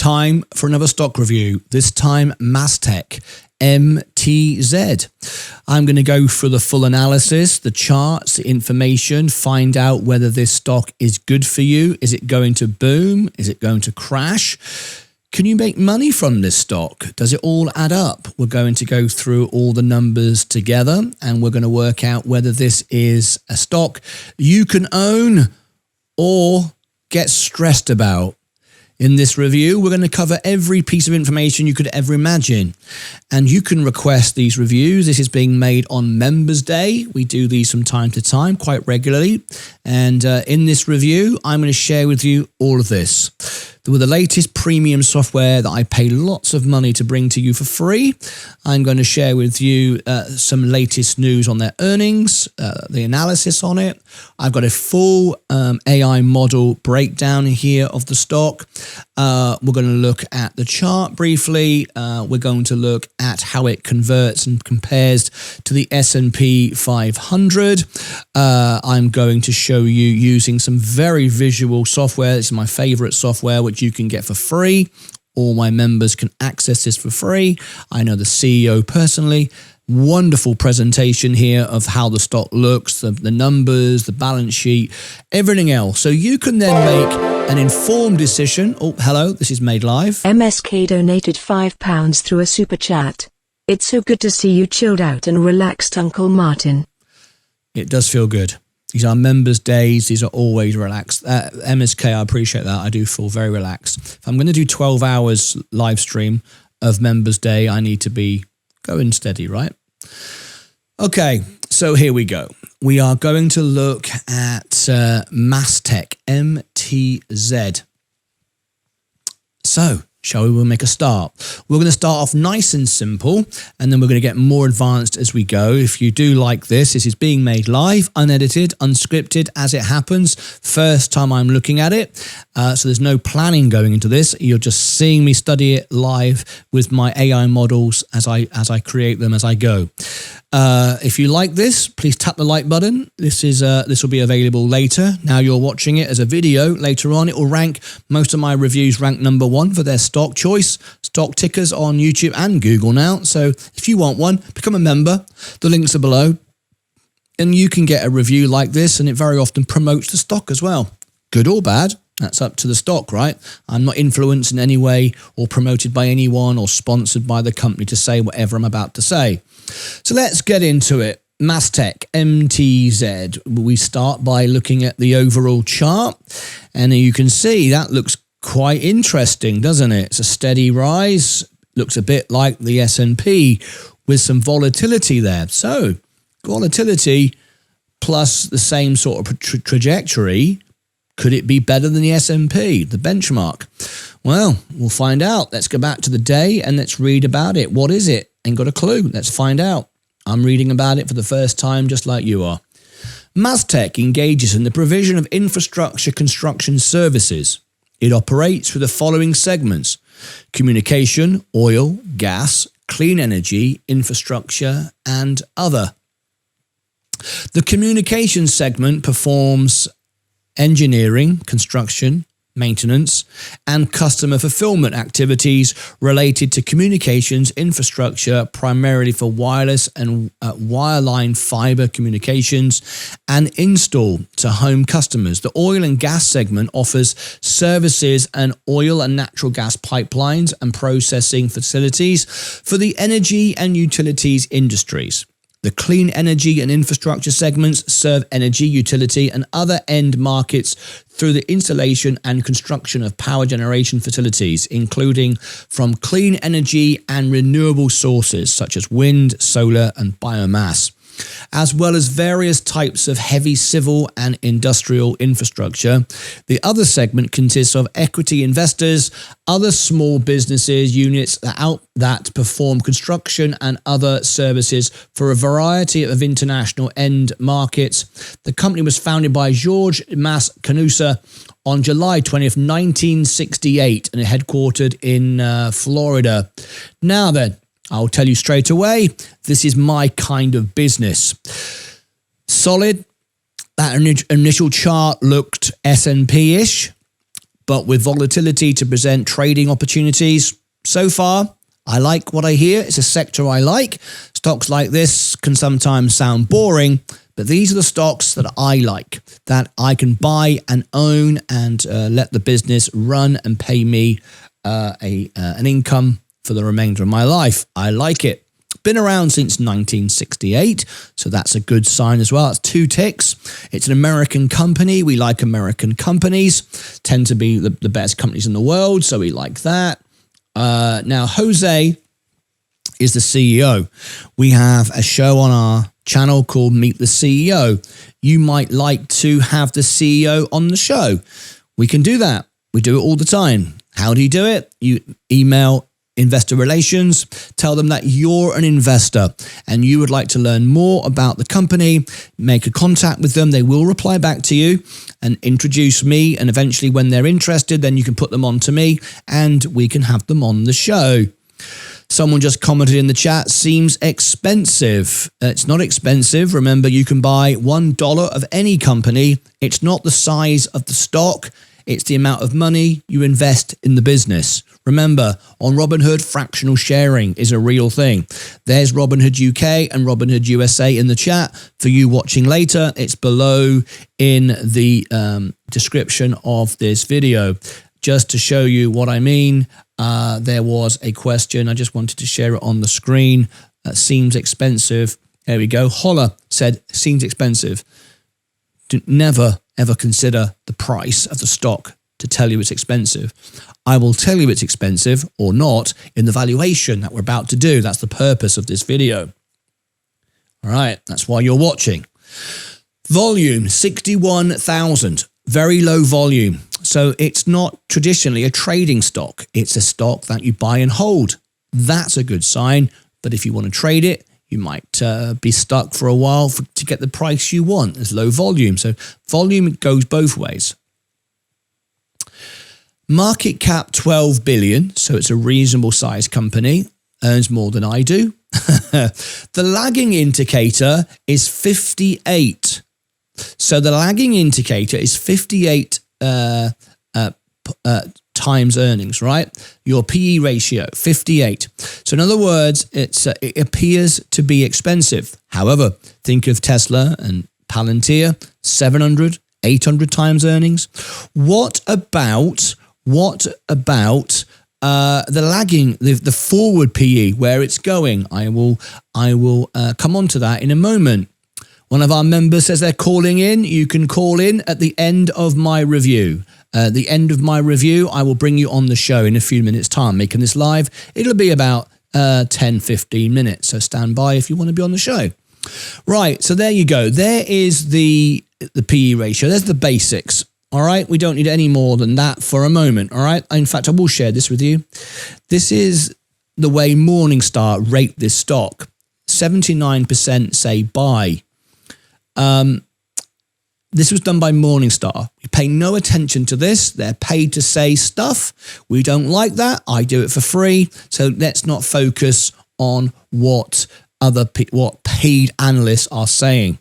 Time for another stock review, this time Mastec, MTZ. I'm going to go through the full analysis, the charts, the information, find out whether this stock is good for you. Is it going to boom? Is it going to crash? Can you make money from this stock? Does it all add up? We're going to go through all the numbers together and we're going to work out whether this is a stock you can own or get stressed about. In this review, we're going to cover every piece of information you could ever imagine. And you can request these reviews. This is being made on Members Day. We do these from time to time, quite regularly. And in this review, I'm going to share with you all of this. With the latest premium software that I pay lots of money to bring to you for free, I'm going to share with you some latest news on their earnings, the analysis on it. I've got a full AI model breakdown here of the stock. We're going to look at the chart briefly. We're going to look at how it converts and compares to the S&P 500. I'm going to show you using some very visual software. This is my favorite software, which you can get for free. All my members can access this for free. I know the CEO personally. Wonderful presentation here of how the stock looks, the numbers, the balance sheet, everything else. So you can then make an informed decision. Oh, hello, this is made live. MSK donated £5 through a super chat. It's so good to see you chilled out and relaxed, Uncle Martyn. It does feel good. These are members' days. These are always relaxed. MSK, I appreciate that. I do feel very relaxed. If I'm going to do 12 hours live stream of members' day, I need to be going steady, right? Okay, so here we go. We are going to look at Mastec, MTZ. So, shall we make a start? We're going to start off nice and simple, and then we're going to get more advanced as we go. If you do like this is being made live, unedited, unscripted, as it happens. First time I'm looking at it, so there's no planning going into this. You're just seeing me study it live with my AI models as I create them as I go. If you like this, please tap the like button. This will be available later. Now you're watching it as a video. Later on, it will rank. Most of my reviews rank #1 for their stock choice, stock tickers on YouTube and Google now. So if you want one, become a member. The links are below. And you can get a review like this, and it very often promotes the stock as well. Good or bad, that's up to the stock, right? I'm not influenced in any way or promoted by anyone or sponsored by the company to say whatever I'm about to say. So let's get into it. Mastec, MTZ. We start by looking at the overall chart, and you can see that looks quite interesting, doesn't it? It's a steady rise. Looks a bit like the S&P with some volatility there. So volatility plus the same sort of trajectory. Could it be better than the S&P, the benchmark? Well, we'll find out. Let's go back to the day and let's read about it. What is it? Ain't got a clue. Let's find out. I'm reading about it for the first time, just like you are. Mastec engages in the provision of infrastructure construction services. It operates through the following segments: communication, oil, gas, clean energy, infrastructure, and other. The communication segment performs engineering, construction, maintenance, and customer fulfillment activities related to communications infrastructure, primarily for wireless and wireline fiber communications and install to home customers. The oil and gas segment offers services and oil and natural gas pipelines and processing facilities for the energy and utilities industries. The clean energy and infrastructure segments serve energy, utility, and other end markets through the installation and construction of power generation facilities, including from clean energy and renewable sources such as wind, solar, and biomass, as well as various types of heavy civil and industrial infrastructure. The other segment consists of equity investors, other small businesses, units that perform construction and other services for a variety of international end markets. The company was founded by George Mas Canusa on July 20th, 1968, and headquartered in Florida. Now then, I'll tell you straight away, this is my kind of business. Solid. That initial chart looked S&P-ish. but with volatility to present trading opportunities. So far, I like what I hear. It's a sector I like. Stocks like this can sometimes sound boring, but these are the stocks that I like, that I can buy and own and let the business run and pay me an income for the remainder of my life. I like it. Been around since 1968, so that's a good sign as well. It's 2 ticks. It's an American company. We like American companies. Tend to be the best companies in the world, so we like that. Now, Jose is the CEO. We have a show on our channel called Meet the CEO. You might like to have the CEO on the show. We can do that. We do it all the time. How do you do it? You email investor relations, tell them that you're an investor and you would like to learn more about the company, make a contact with them. They will reply back to you and introduce me. And eventually when they're interested, then you can put them on to me and we can have them on the show. Someone just commented in the chat, seems expensive. It's not expensive. Remember, you can buy $1 of any company. It's not the size of the stock. It's the amount of money you invest in the business. Remember, on Robinhood, fractional sharing is a real thing. There's Robinhood UK and Robinhood USA in the chat. For you watching later, it's below in the description of this video. Just to show you what I mean, there was a question. I just wanted to share it on the screen. Seems expensive. There we go. Holler said, seems expensive. Never, ever consider the price of the stock to tell you it's expensive. I will tell you it's expensive or not in the valuation that we're about to do. That's the purpose of this video. All right, that's why you're watching. Volume, 61,000. Very low volume. So it's not traditionally a trading stock. It's a stock that you buy and hold. That's a good sign. But if you want to trade it, you might be stuck for a while to get the price you want. There's low volume. So volume goes both ways. Market cap 12 billion. So it's a reasonable size company. Earns more than I do. The lagging indicator is 58. So the lagging indicator is 58 times earnings, right? Your PE ratio, 58. So in other words, it appears to be expensive. However, think of Tesla and Palantir, 700, 800 times earnings. What about the lagging, the forward PE, where it's going? I will come on to that in a moment. One of our members says they're calling in. You can call in at the end of my review. The end of my review, I will bring you on the show in a few minutes' time. Making this live, it'll be about 10, 15 minutes. So stand by if you want to be on the show. Right, so there you go. There is the PE ratio. There's the basics. All right, we don't need any more than that for a moment. All right, in fact, I will share this with you. This is the way Morningstar rate this stock. 79% say buy. This was done by Morningstar. We pay no attention to this. They're paid to say stuff. We don't like that. I do it for free. So let's not focus on what paid analysts are saying.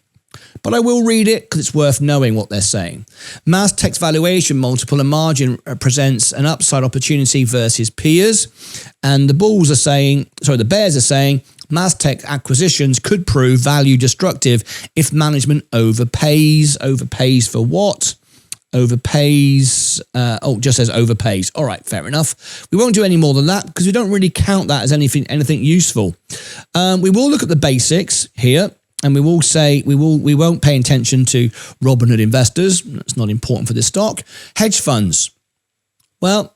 But I will read it because it's worth knowing what they're saying. Mastec's valuation multiple and margin presents an upside opportunity versus peers. And the bears are saying, Mastec acquisitions could prove value destructive if management overpays. Overpays for what? Overpays. Just says overpays. All right, fair enough. We won't do any more than that because we don't really count that as anything useful. We will look at the basics here, and we will say we won't pay attention to Robinhood investors. That's not important for this stock. Hedge funds. Well,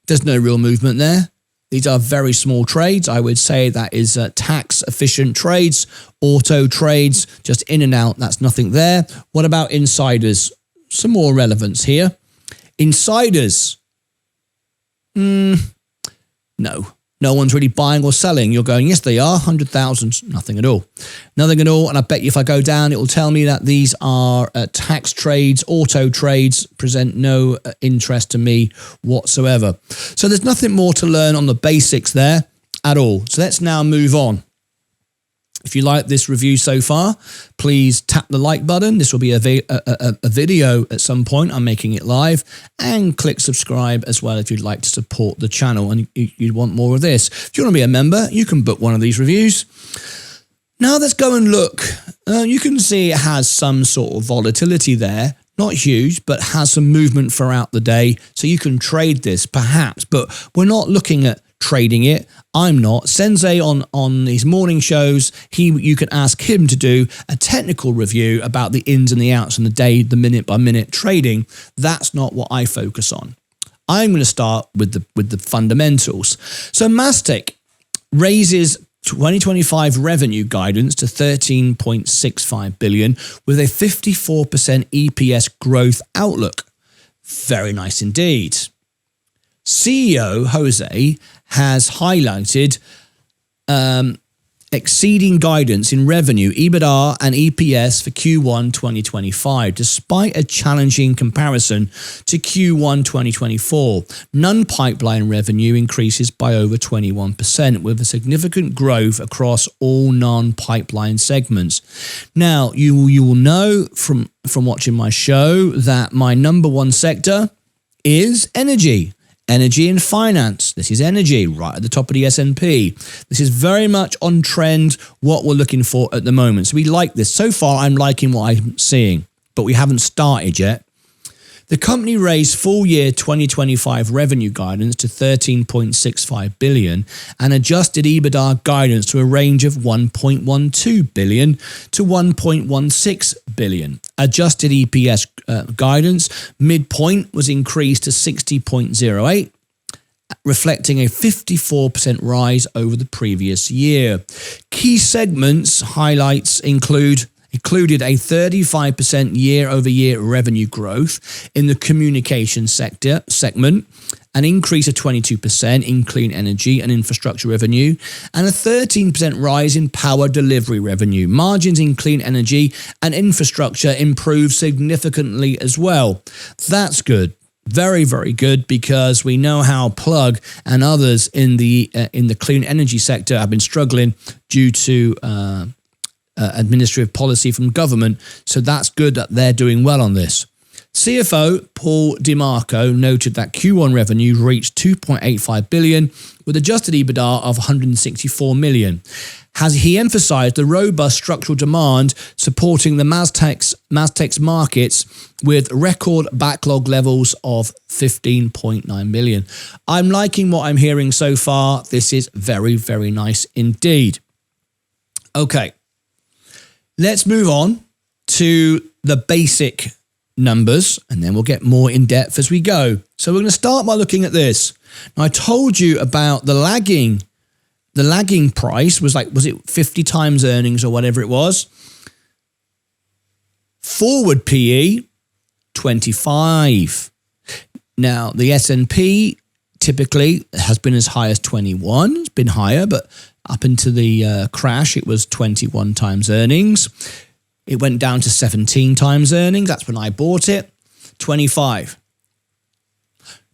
there's no real movement there. These are very small trades. I would say that is tax efficient trades, auto trades, just in and out. That's nothing there. What about insiders? Some more relevance here. Insiders. No. No one's really buying or selling. You're going, yes, they are. 100,000. Nothing at all. Nothing at all. And I bet you if I go down, it will tell me that these are tax trades, auto trades, present no interest to me whatsoever. So there's nothing more to learn on the basics there at all. So let's now move on. If you like this review so far, please tap the like button. This will be a video at some point. I'm making it live. And click subscribe as well if you'd like to support the channel and you'd want more of this. If you want to be a member, you can book one of these reviews. Now let's go and look. You can see it has some sort of volatility there. Not huge, but has some movement throughout the day. So you can trade this perhaps, but we're not looking at trading it. I'm not. Sensei on his morning shows, you can ask him to do a technical review about the ins and the outs and the day, the minute by minute trading. That's not what I focus on. I'm going to start with the fundamentals. So Mastec raises 2025 revenue guidance to 13.65 billion with a 54% EPS growth outlook. Very nice indeed. CEO Jose has highlighted exceeding guidance in revenue, EBITDA and EPS for Q1 2025, despite a challenging comparison to Q1 2024. Non-pipeline revenue increases by over 21%, with a significant growth across all non-pipeline segments. Now, you will know from watching my show that my number one sector is energy. Energy and finance. This is energy right at the top of the S&P. This is very much on trend, what we're looking for at the moment. So we like this. So far, I'm liking what I'm seeing, but we haven't started yet. The company raised full year 2025 revenue guidance to 13.65 billion and adjusted EBITDA guidance to a range of 1.12 billion to 1.16 billion. Adjusted EPS guidance midpoint was increased to 60.08, reflecting a 54% rise over the previous year. Key segments highlights included a 35% year-over-year revenue growth in the communication segment, an increase of 22% in clean energy and infrastructure revenue, and a 13% rise in power delivery revenue. Margins in clean energy and infrastructure improved significantly as well. That's good. Very, very good, because we know how Plug and others in the clean energy sector have been struggling due to administrative policy from government. So that's good that they're doing well on this. CFO Paul DiMarco noted that Q1 revenue reached 2.85 billion with adjusted EBITDA of 164 million. He emphasized the robust structural demand supporting the Mastec's markets with record backlog levels of 15.9 million. I'm liking what I'm hearing so far. This is very, very nice indeed. Okay. Let's move on to the basic numbers, and then we'll get more in depth as we go. So we're going to start by looking at this. Now, I told you about the lagging price was it 50 times earnings or whatever it was? Forward PE, 25. Now, the S&P typically has been as high as 21. It's been higher, but up into the crash, it was 21 times earnings. It went down to 17 times earnings. That's when I bought it. 25.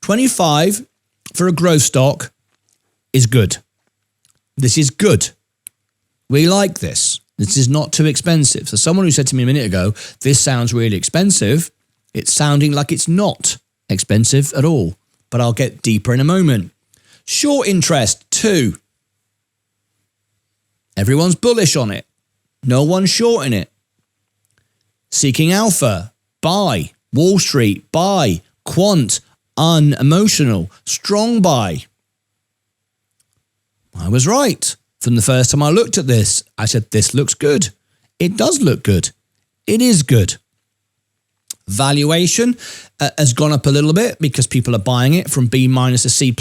25 for a growth stock is good. This is good. We like this. This is not too expensive. So someone who said to me a minute ago, this sounds really expensive, it's sounding like it's not expensive at all. But I'll get deeper in a moment. Short interest, 2. Everyone's bullish on it. No one's shorting it. Seeking alpha, buy. Wall Street, buy. Quant, unemotional, strong buy. I was right. From the first time I looked at this, I said, this looks good. It does look good. It is good. Valuation has gone up a little bit because people are buying it from B- to C+.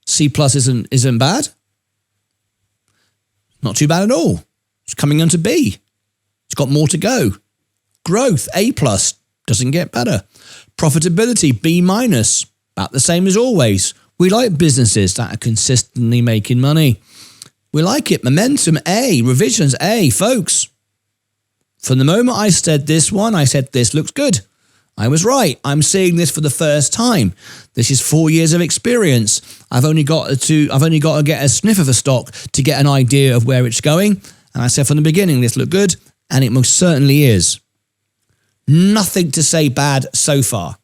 C+ isn't bad. Not too bad at all. It's coming on to B. It's got more to go. Growth, A+, doesn't get better. Profitability, B-, about the same as always. We like businesses that are consistently making money. We like it. Momentum, A. Revisions, A. Folks, from the moment I said this one, I said this looks good. I was right. I'm seeing this for the first time. This is 4 years of experience. I've only got to get a sniff of a stock to get an idea of where it's going. And I said from the beginning, this looked good, and it most certainly is. Nothing to say bad so far.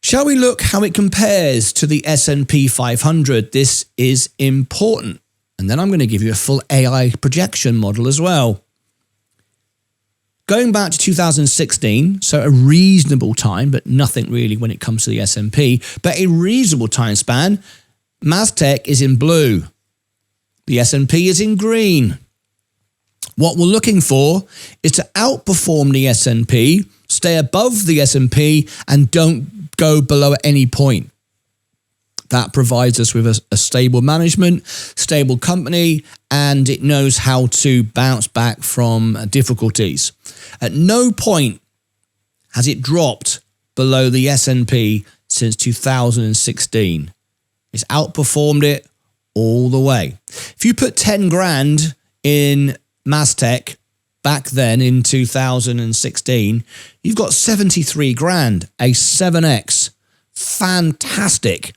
Shall we look how it compares to the S&P 500? This is important. And then I'm going to give you a full AI projection model as well. Going back to 2016, so a reasonable time, but nothing really when it comes to the S&P, but a reasonable time span, Mastec is in blue. The S&P is in green. What we're looking for is to outperform the S&P, stay above the S&P, and don't go below at any point. That provides us with a stable management, stable company, and it knows how to bounce back from difficulties. At no point has it dropped below the S&P since 2016. It's outperformed it all the way. If you put 10 grand in Mastec back then in 2016, you've got 73 grand, a 7x. Fantastic.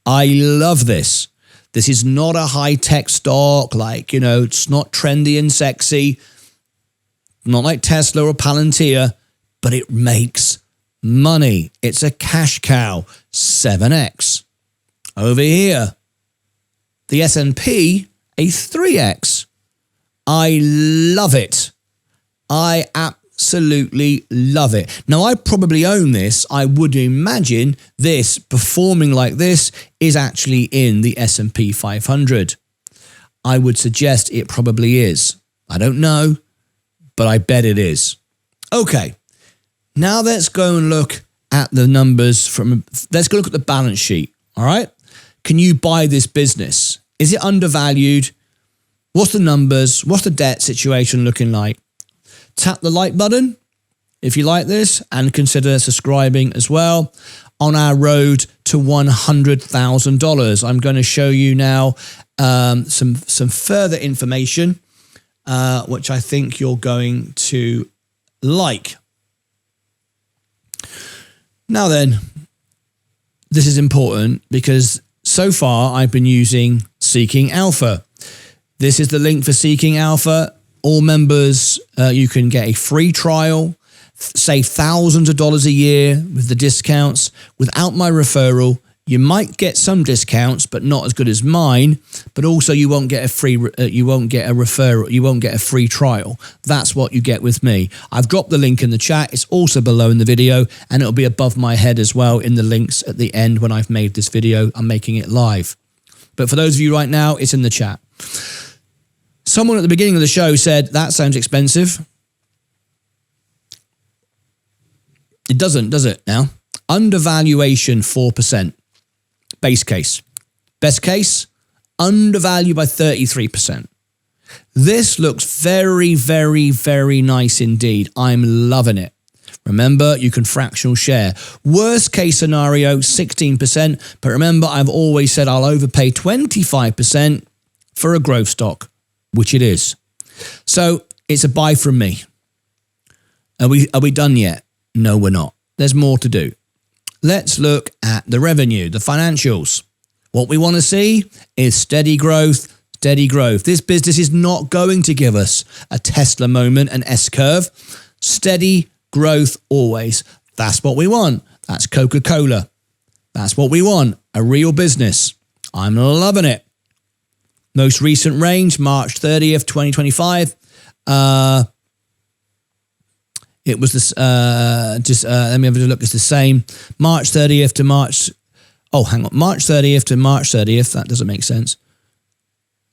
I love this. This is not a high-tech stock, like, it's not trendy and sexy, not like Tesla or Palantir, but it makes money. It's a cash cow, 7x. Over here, the S&P, a 3x. I love it. I absolutely love it. Now, I probably own this. I would imagine this performing like this is actually in the S&P 500. I would suggest it probably is. I don't know, but I bet it is. Okay, now let's go and look at the numbers let's go look at the balance sheet, all right? Can you buy this business? Is it undervalued? What's the numbers? What's the debt situation looking like? Tap the like button if you like this and consider subscribing as well on our road to $100,000. I'm going to show you now some further information which I think you're going to like. Now then, this is important because so far I've been using Seeking Alpha. This is the link for Seeking Alpha. All members, you can get a free trial, save thousands of dollars a year with the discounts. Without my referral, you might get some discounts, but not as good as mine. But also, you won't get a free, you won't get a referral, you won't get a free trial. That's what you get with me. I've dropped the link in the chat. It's also below in the video, and it'll be above my head as well in the links at the end when I've made this video. I'm making it live. But for those of you right now, it's in the chat. Someone at the beginning of the show said, that sounds expensive. It doesn't, does it now? Undervaluation 4%. Base case. Best case, undervalued by 33%. This looks very, very, very nice indeed. I'm loving it. Remember, you can fractional share. Worst case scenario, 16%. But remember, I've always said I'll overpay 25% for a growth stock, which it is. So it's a buy from me. Are we done yet? No, we're not. There's more to do. Let's look at the revenue, the financials. What we want to see is steady growth, steady growth. This business is not going to give us a Tesla moment, an S-curve. Steady growth always. That's what we want. That's Coca-Cola. That's what we want. A real business. I'm loving it. Most recent range, March 30th, 2025. It was this, let me have a look. It's the same. March 30th to March. Oh, hang on. March 30th to March 30th. That doesn't make sense.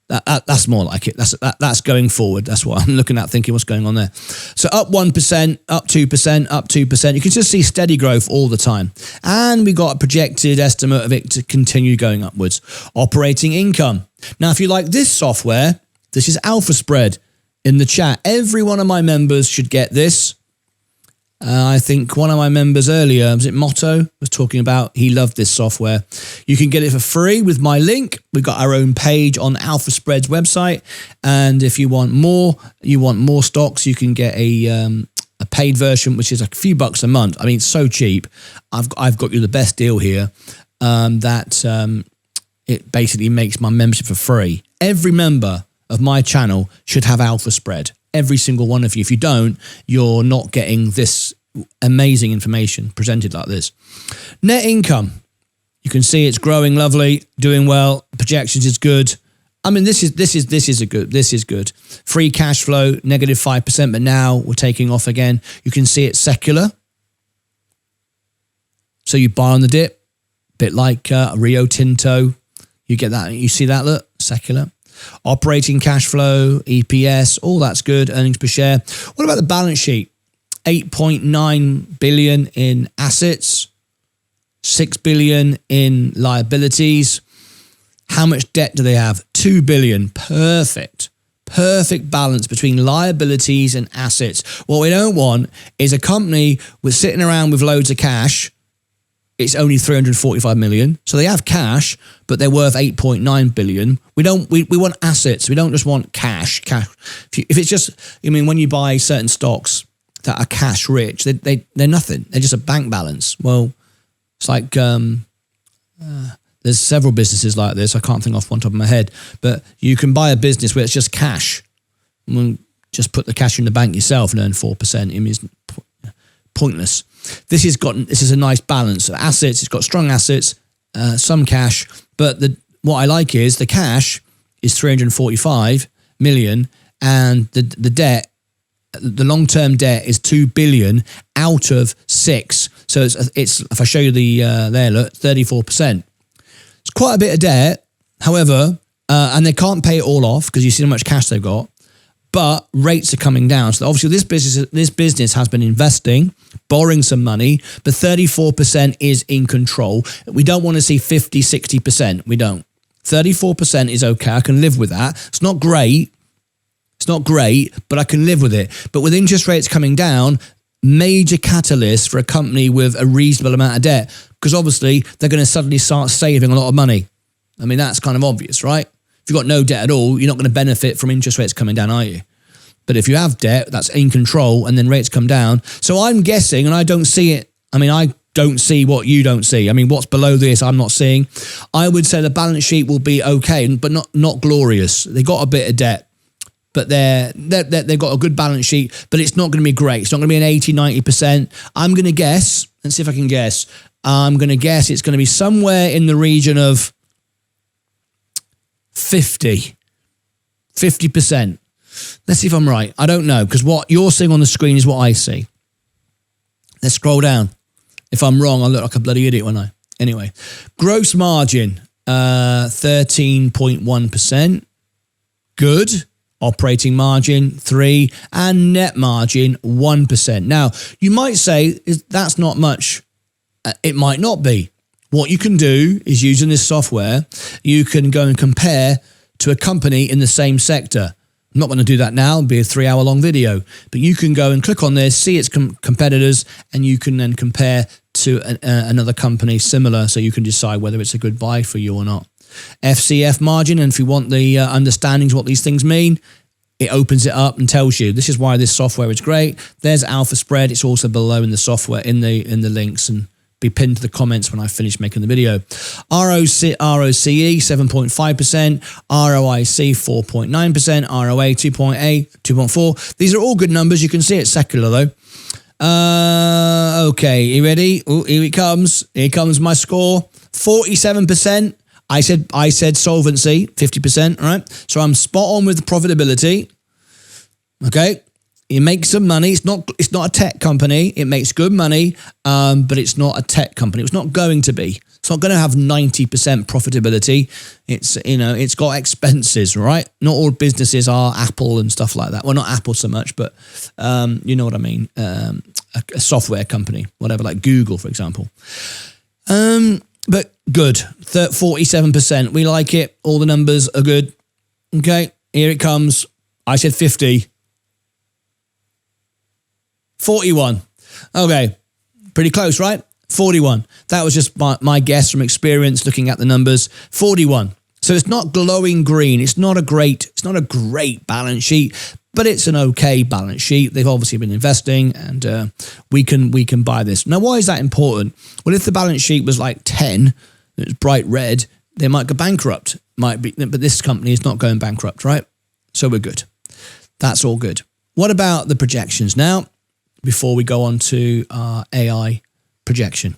That's more like it. That's going forward. That's what I'm looking at, thinking what's going on there. So up 1%, up 2%, up 2%. You can just see steady growth all the time. And we got a projected estimate of it to continue going upwards. Operating income. Now, if you like this software, this is Alpha Spread in the chat. Every one of my members should get this. I think one of my members earlier, was it Motto, was talking about he loved this software. You can get it for free with my link. We've got our own page on Alpha Spread's website. And if you want more stocks, you can get a paid version, which is a few bucks a month. I mean, it's so cheap. I've got you the best deal here. It basically makes my membership for free. Every member of my channel should have alpha spread. Every single one of you. If you don't, you're not getting this amazing information presented like this. Net income. You can see it's growing lovely, doing well. Projections is good. I mean, this is good. Free cash flow, -5%, but now we're taking off again. You can see it's secular. So you buy on the dip, bit like Rio Tinto. You get that. You see that, look, secular. Operating cash flow, EPS, all that's good. Earnings per share. What about the balance sheet? 8.9 billion in assets, 6 billion in liabilities. How much debt do they have? 2 billion. Perfect. Perfect balance between liabilities and assets. What we don't want is a company with sitting around with loads of cash. It's only 345 million. So they have cash, but they're worth 8.9 billion. We want assets. We don't just want cash. If it's just, I mean, when you buy certain stocks that are cash rich, they're nothing. They're just a bank balance. Well, it's like, there's several businesses like this. I can't think off one top of my head, but you can buy a business where it's just cash. Just put the cash in the bank yourself and earn 4%. It means pointless. This is a nice balance of assets. It's got strong assets, some cash, but what I like is the cash is 345 million, and the debt, the long-term debt is 2 billion out of 6. So it's if I show you the there, look, 34%. It's quite a bit of debt, however, and they can't pay it all off because you see how much cash they've got, but rates are coming down. So obviously this business has been investing, borrowing some money, but 34% is in control. We don't want to see 50, 60%. We don't. 34% is okay. I can live with that. It's not great. It's not great, but I can live with it. But with interest rates coming down, major catalyst for a company with a reasonable amount of debt, because obviously they're going to suddenly start saving a lot of money. I mean, that's kind of obvious, right? If you've got no debt at all, you're not going to benefit from interest rates coming down, are you? But if you have debt, that's in control, and then rates come down. So I'm guessing, and I don't see it. I mean, I don't see what you don't see. I mean, what's below this, I'm not seeing. I would say the balance sheet will be okay, but not glorious. They got a bit of debt, but they've got a good balance sheet, but it's not going to be great. It's not going to be an 80, 90%. I'm going to guess, and see if I can guess. I'm going to guess it's going to be somewhere in the region of 50%. Let's see if I'm right. I don't know, because what you're seeing on the screen is what I see. Let's scroll down. If I'm wrong, I'll look like a bloody idiot, won't I? Anyway, gross margin, 13.1%. Good. Operating margin, 3%. And net margin, 1%. Now, you might say, that's not much. It might not be. What you can do is, using this software, you can go and compare to a company in the same sector. I'm not going to do that now. It'll be a 3-hour-long video. But you can go and click on this, see its competitors, and you can then compare to another company similar, so you can decide whether it's a good buy for you or not. FCF margin, and if you want the understandings of what these things mean, it opens it up and tells you. This is why this software is great. There's alpha spread. It's also below in the software, in the links, and be pinned to the comments when I finish making the video. ROCE 7.5%, ROIC 4.9%, ROA 2.8, 2.4. These are all good numbers. You can see it's secular though. Okay, you ready? Oh, here it comes. Here comes my score. 47%. I said solvency, 50%, all right? So I'm spot on with the profitability. Okay. It makes some money. It's not a tech company. It makes good money, but it's not a tech company. It's not going to be. It's not going to have 90% profitability. It's got expenses, right? Not all businesses are Apple and stuff like that. Well, not Apple so much, but you know what I mean. A software company, whatever, like Google, for example. But good, 47%. We like it. All the numbers are good. Okay, here it comes. I said 50. 41. Okay, pretty close, right? 41. That was just my guess from experience looking at the numbers. 41. So it's not glowing green. It's not a great balance sheet, but it's an okay balance sheet. They've obviously been investing, and we can buy this. Now, why is that important? Well, if the balance sheet was like 10, it's bright red, they might go bankrupt. Might be, but this company is not going bankrupt, right? So we're good. That's all good. What about the projections now? Before we go on to our AI projection.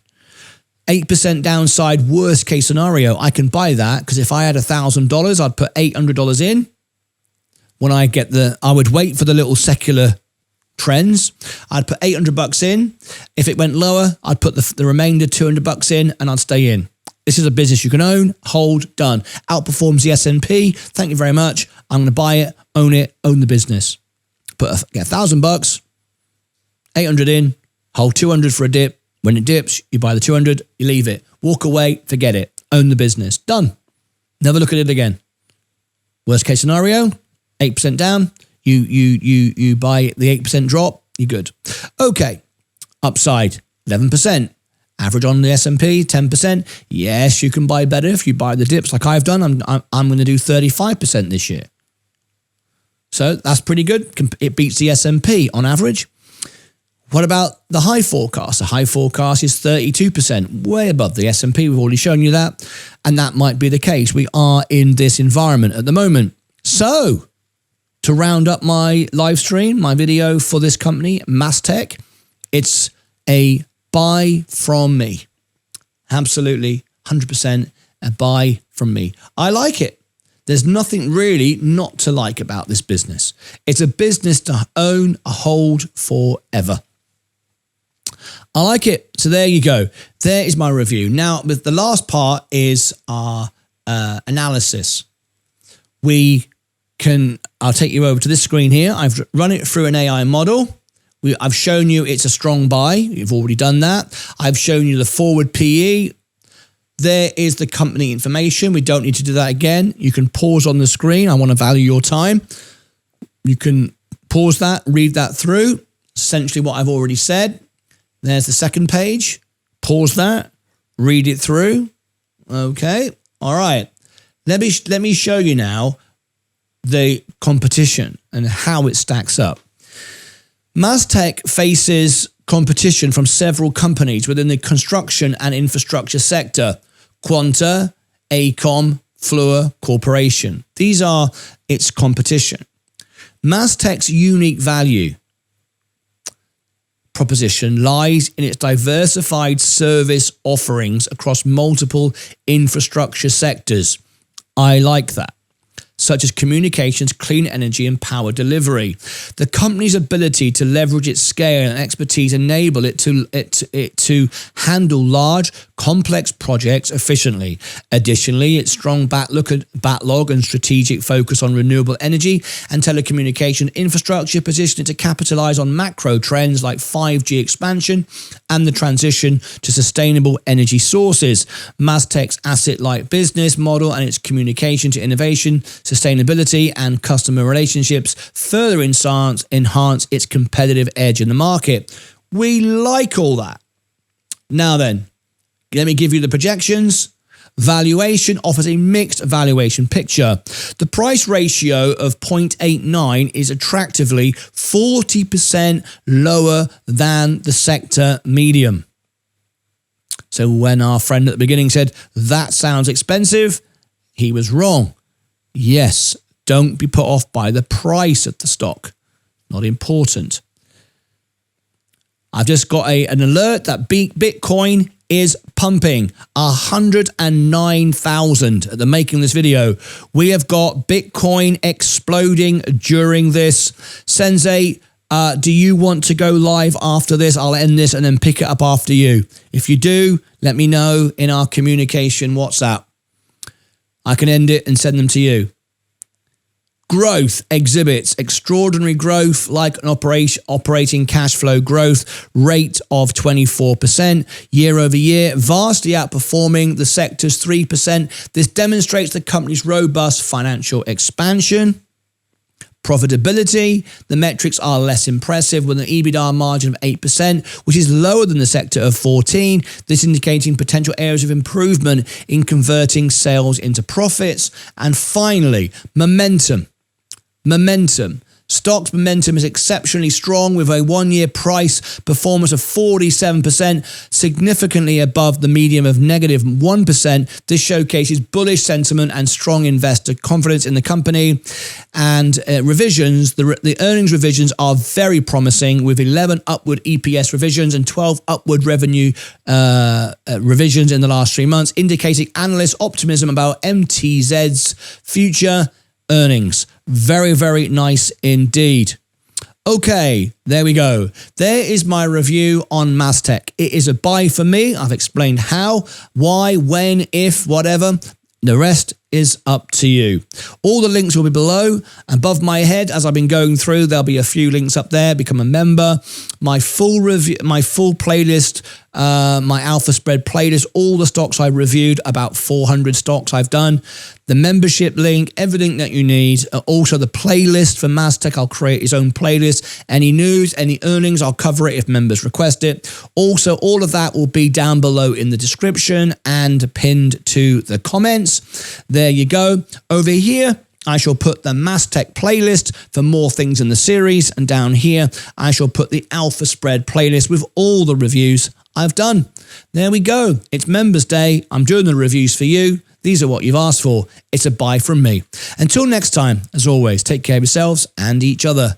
8% downside, worst case scenario. I can buy that because if I had $1,000, I'd put $800 in. When I would wait for the little secular trends. I'd put $800 in. If it went lower, I'd put the remainder $200 in and I'd stay in. This is a business you can own, hold, done. Outperforms the S&P. Thank you very much. I'm going to buy it, own the business. Get $1,000, 800 in, hold 200 for a dip. When it dips, you buy the 200, you leave it. Walk away, forget it. Own the business. Done. Never look at it again. Worst case scenario, 8% down. You buy the 8% drop, you're good. Okay. Upside, 11%. Average on the S&P, 10%. Yes, you can buy better if you buy the dips like I've done. I'm going to do 35% this year. So that's pretty good. It beats the S&P on average. What about the high forecast? The high forecast is 32%, way above the S&P. We've already shown you that. And that might be the case. We are in this environment at the moment. So to round up my live stream, my video for this company, Mastec, it's a buy from me. Absolutely, 100% a buy from me. I like it. There's nothing really not to like about this business. It's a business to own, hold forever. I like it. So there you go. There is my review. Now, the last part is our analysis. I'll take you over to this screen here. I've run it through an AI model. I've shown you it's a strong buy. You've already done that. I've shown you the forward PE. There is the company information. We don't need to do that again. You can pause on the screen. I want to value your time. You can pause that, read that through. Essentially what I've already said. There's the second page. Pause that, read it through. Okay. All right. Let me show you now the competition and how it stacks up. Mastec faces competition from several companies within the construction and infrastructure sector. Quanta, AECOM, Fluor Corporation. These are its competition. Mastec's unique value proposition lies in its diversified service offerings across multiple infrastructure sectors. I like that. Such as communications, clean energy, and power delivery. The company's ability to leverage its scale and expertise enable it to handle large, complex projects efficiently. Additionally, its strong backlog and strategic focus on renewable energy and telecommunication infrastructure position it to capitalize on macro trends like 5G expansion and the transition to sustainable energy sources. Mastec's asset-light business model and its communication to innovation, sustainability and customer relationships further enhance its competitive edge in the market. We like all that. Now then, let me give you the projections. Valuation offers a mixed valuation picture. The price ratio of 0.89 is attractively 40% lower than the sector median. So when our friend at the beginning said, that sounds expensive, he was wrong. Yes, don't be put off by the price of the stock. Not important. I've just got an alert that Bitcoin is pumping 109,000 at the making of this video. We have got Bitcoin exploding during this. Sensei, do you want to go live after this? I'll end this and then pick it up after you. If you do, let me know in our communication WhatsApp. I can end it and send them to you. Growth exhibits extraordinary growth like an operating cash flow growth rate of 24% year over year, vastly outperforming the sector's 3%. This demonstrates the company's robust financial expansion. Profitability, the metrics are less impressive with an EBITDA margin of 8%, which is lower than the sector of 14%. This indicating potential areas of improvement in converting sales into profits. And finally, momentum. Stock's momentum is exceptionally strong with a one-year price performance of 47%, significantly above the median of negative 1%. This showcases bullish sentiment and strong investor confidence in the company. And revisions, the earnings revisions are very promising with 11 upward EPS revisions and 12 upward revenue revisions in the last 3 months, indicating analysts' optimism about MTZ's future earnings. Very, very nice indeed. Okay, there we go. There is my review on Mastec. It is a buy for me. I've explained how, why, when, if, whatever. The rest is up to you. All the links will be below. Above my head, as I've been going through, there'll be a few links up there. Become a member. My full review, my full playlist, my Alpha Spread playlist, all the stocks I reviewed, about 400 stocks I've done. The membership link, everything that you need. Also the playlist for Mastec, I'll create his own playlist. Any news, any earnings, I'll cover it if members request it. Also, all of that will be down below in the description and pinned to the comments. There you go. Over here, I shall put the Mastec playlist for more things in the series. And down here, I shall put the Alpha Spread playlist with all the reviews I've done. There we go. It's Members Day. I'm doing the reviews for you. These are what you've asked for. It's a buy from me. Until next time, as always, take care of yourselves and each other.